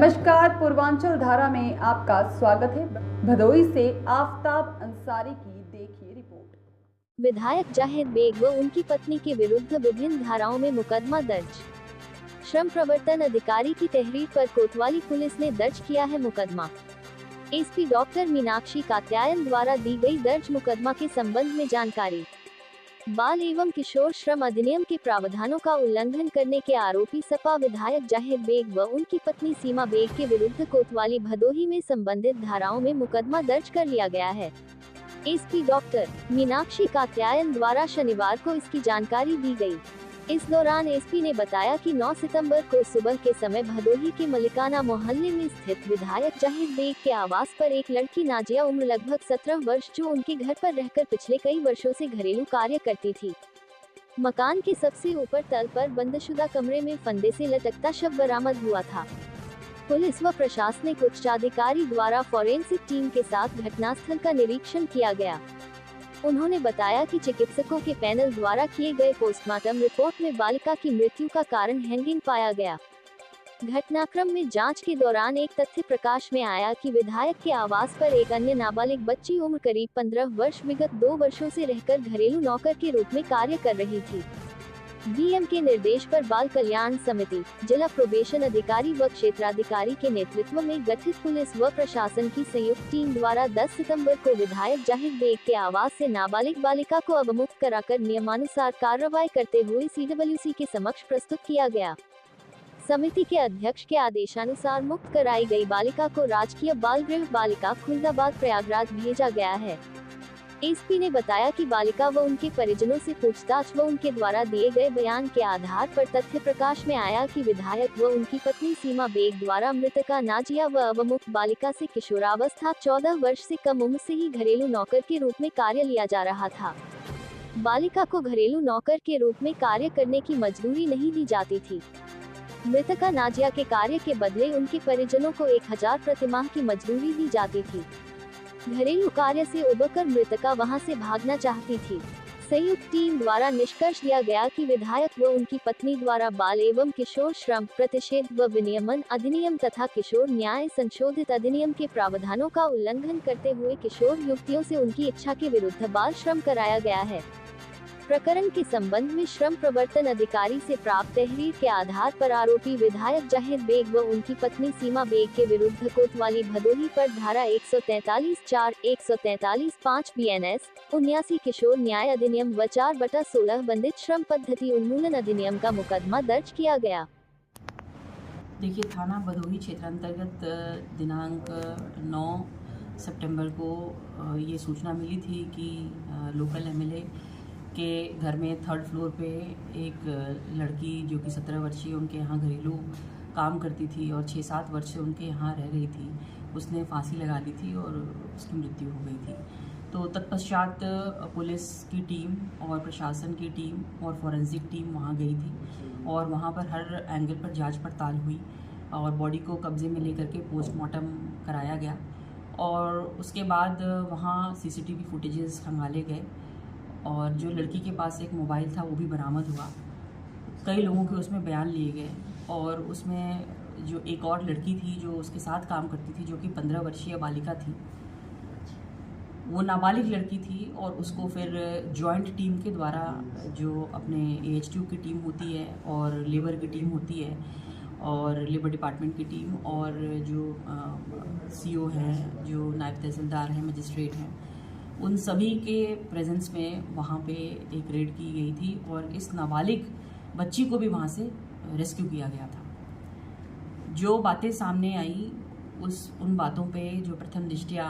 नमस्कार, पूर्वांचल धारा में आपका स्वागत है। भदोही से आफ्ताब अंसारी की देखिए रिपोर्ट। विधायक जाहिद बेग व उनकी पत्नी के विरुद्ध विभिन्न धाराओं में मुकदमा दर्ज। श्रम प्रवर्तन अधिकारी की तहरीर पर कोतवाली पुलिस ने दर्ज किया है मुकदमा। एसपी डॉक्टर मीनाक्षी कात्यायन द्वारा दी गई दर्ज मुकदमा के संबंध में जानकारी। बाल एवं किशोर श्रम अधिनियम के प्रावधानों का उल्लंघन करने के आरोपी सपा विधायक जाहिद बेग व उनकी पत्नी सीमा बेग के विरुद्ध कोतवाली भदोही में संबंधित धाराओं में मुकदमा दर्ज कर लिया गया है। एसपी डॉक्टर मीनाक्षी कात्यायन द्वारा शनिवार को इसकी जानकारी दी गई। इस दौरान एसपी ने बताया कि 9 सितंबर को सुबह के समय भदोही के मलिकाना मोहल्ले में स्थित विधायक जाहिद बेग के आवास पर एक लड़की नाजिया उम्र लगभग 17 वर्ष जो उनके घर पर रहकर पिछले कई वर्षों से घरेलू कार्य करती थी। मकान के सबसे ऊपर तल पर बंदशुदा कमरे में फंदे से लटकता शव बरामद हुआ था। पुलिस व प्रशासनिक उच्चाधिकारी द्वारा फॉरेंसिक टीम के साथ घटनास्थल का निरीक्षण किया गया। उन्होंने बताया कि चिकित्सकों के पैनल द्वारा किए गए पोस्टमार्टम रिपोर्ट में बालिका की मृत्यु का कारण हैंगिंग पाया गया। घटनाक्रम में जांच के दौरान एक तथ्य प्रकाश में आया कि विधायक के आवास पर एक अन्य नाबालिग बच्ची उम्र करीब 15 वर्ष विगत 2 वर्षों से रहकर घरेलू नौकर के रूप में कार्य कर रही थी। डीएम के निर्देश पर बाल कल्याण समिति, जिला प्रोबेशन अधिकारी व क्षेत्राधिकारी के नेतृत्व में गठित पुलिस व प्रशासन की संयुक्त टीम द्वारा 10 सितंबर को विधायक जाहिद बेग के आवास से नाबालिग बालिका को अवमुक्त कराकर नियमानुसार कार्रवाई करते हुए सीडब्ल्यूसी के समक्ष प्रस्तुत किया गया। समिति के अध्यक्ष के आदेशानुसार मुक्त कराई गई बालिका को राजकीय बाल गृह बालिका खुलदाबाद प्रयागराज भेजा गया है। एसपी ने बताया कि बालिका व उनके परिजनों से पूछताछ व उनके द्वारा दिए गए बयान के आधार पर तथ्य प्रकाश में आया कि विधायक व उनकी पत्नी सीमा बेग द्वारा मृतका नाजिया व अवमुक्त बालिका से किशोरावस्था 14 वर्ष से कम उम्र से ही घरेलू नौकर के रूप में कार्य लिया जा रहा था। बालिका को घरेलू नौकर के रूप में कार्य करने की मजदूरी नहीं दी जाती थी। मृतका नाजिया के कार्य के बदले उनके परिजनों को 1000 प्रतिमाह की मजदूरी दी जाती थी। घरेलू कार्य से उबकर मृतका वहां से भागना चाहती थी। संयुक्त टीम द्वारा निष्कर्ष दिया गया कि विधायक व उनकी पत्नी द्वारा बाल एवं किशोर श्रम प्रतिषेध व विनियमन अधिनियम तथा किशोर न्याय संशोधित अधिनियम के प्रावधानों का उल्लंघन करते हुए किशोर युवतियों से उनकी इच्छा के विरुद्ध बाल श्रम कराया गया है। प्रकरण के संबंध में श्रम प्रवर्तन अधिकारी से प्राप्त तहरीर के आधार पर आरोपी विधायक जाहिद बेग व उनकी पत्नी सीमा बेग के विरुद्ध कोतवाली भदोही पर धारा 143(4), 143(5) बीएनएस 79 किशोर न्याय अधिनियम व 4/16 बंधित श्रम पद्धति उन्मूलन अधिनियम का मुकदमा दर्ज किया गया। देखिए, थाना भदोही क्षेत्र अंतर्गत दिनांक 9 सितंबर को ये सूचना मिली थी कि लोकल एमएलए के घर में 3rd फ्लोर पे एक लड़की जो कि 17 वर्षीय उनके यहाँ घरेलू काम करती थी और 6-7 वर्ष से उनके यहाँ रह रही थी, उसने फांसी लगा ली थी और उसकी मृत्यु हो गई थी। तो तत्पश्चात पुलिस की टीम और प्रशासन की टीम और फॉरेंसिक टीम वहाँ गई थी और वहाँ पर हर एंगल पर जांच पड़ताल हुई और बॉडी को कब्जे में लेकर के पोस्टमार्टम कराया गया और उसके बाद वहाँ सीसीटीवी फुटेजेस खंगाले गए और जो लड़की के पास एक मोबाइल था वो भी बरामद हुआ। कई लोगों के उसमें बयान लिए गए और उसमें जो एक और लड़की थी जो उसके साथ काम करती थी, जो कि 15 वर्षीय बालिका थी, वो नाबालिग लड़की थी और उसको फिर जॉइंट टीम के द्वारा, जो अपने AHTU की टीम होती है और लेबर की टीम होती है और लेबर डिपार्टमेंट की टीम और जो CO हैं, जो नायब तहसीलदार हैं, मजिस्ट्रेट हैं, उन सभी के प्रेजेंस में वहाँ पे एक रेड की गई थी और इस नाबालिग बच्ची को भी वहाँ से रेस्क्यू किया गया था। जो बातें सामने आई उन बातों पे जो प्रथम दृष्टया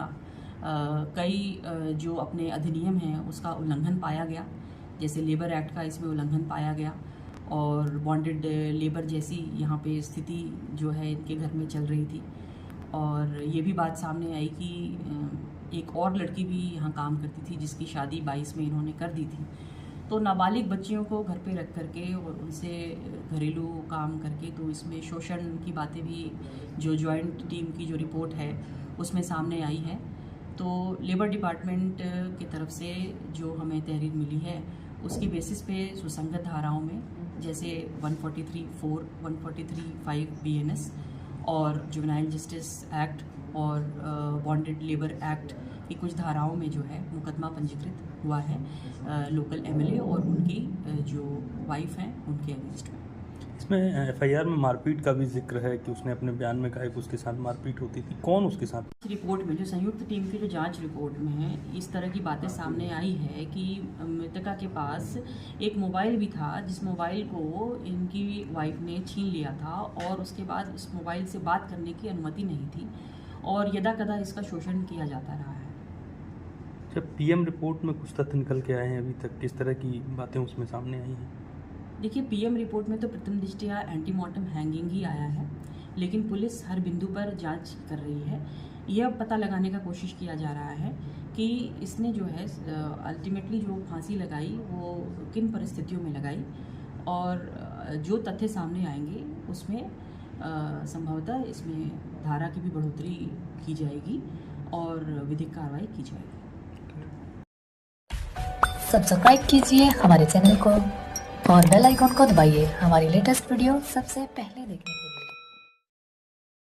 कई जो अपने अधिनियम हैं उसका उल्लंघन पाया गया, जैसे लेबर एक्ट का इसमें उल्लंघन पाया गया और बॉन्डेड लेबर जैसी यहाँ पे स्थिति जो है इनके घर में चल रही थी। और ये भी बात सामने आई कि एक और लड़की भी यहाँ काम करती थी जिसकी शादी 22 में इन्होंने कर दी थी। तो नाबालिग बच्चियों को घर पे रख करके और उनसे घरेलू काम करके, तो इसमें शोषण की बातें भी जो जॉइंट टीम की जो रिपोर्ट है उसमें सामने आई है। तो लेबर डिपार्टमेंट की तरफ से जो हमें तहरीर मिली है उसकी बेसिस पे सुसंगत धाराओं में जैसे 143(4), 143(5) BNS और जुवेनाइल जस्टिस एक्ट और बॉन्डेड लेबर एक्ट की कुछ धाराओं में जो है मुकदमा पंजीकृत हुआ है लोकल एमएलए और उनकी जो वाइफ हैं उनके अगेंस्ट में। इसमें एफआईआर में मारपीट का भी जिक्र है कि उसने अपने बयान में कहा कि उसके साथ मारपीट होती थी। कौन उसके साथ? रिपोर्ट में जो संयुक्त टीम की जो जांच रिपोर्ट में है इस तरह की बातें सामने आई है कि मृतका के पास एक मोबाइल भी था जिस मोबाइल को इनकी वाइफ ने छीन लिया था और उसके बाद उस मोबाइल से बात करने की अनुमति नहीं थी और यदाकदा इसका शोषण किया जाता रहा है। जब पीएम रिपोर्ट में कुछ तथ्य निकल के आए हैं अभी तक, किस तरह की बातें उसमें सामने आई हैं? देखिए, पीएम रिपोर्ट में तो प्रथम दृष्टया एंटीमॉर्टम हैंगिंग ही आया है, लेकिन पुलिस हर बिंदु पर जांच कर रही है। यह पता लगाने का कोशिश किया जा रहा है कि इसने जो है अल्टीमेटली जो फांसी लगाई वो किन परिस्थितियों में लगाई और जो तथ्य सामने आएंगे उसमें संभवतः इसमें धारा की भी बढ़ोतरी की जाएगी और विधिक कार्रवाई की जाएगी। सब्सक्राइब कीजिए हमारे चैनल को और बेल आइकॉन को दबाइए हमारी लेटेस्ट वीडियो सबसे पहले देखने के लिए।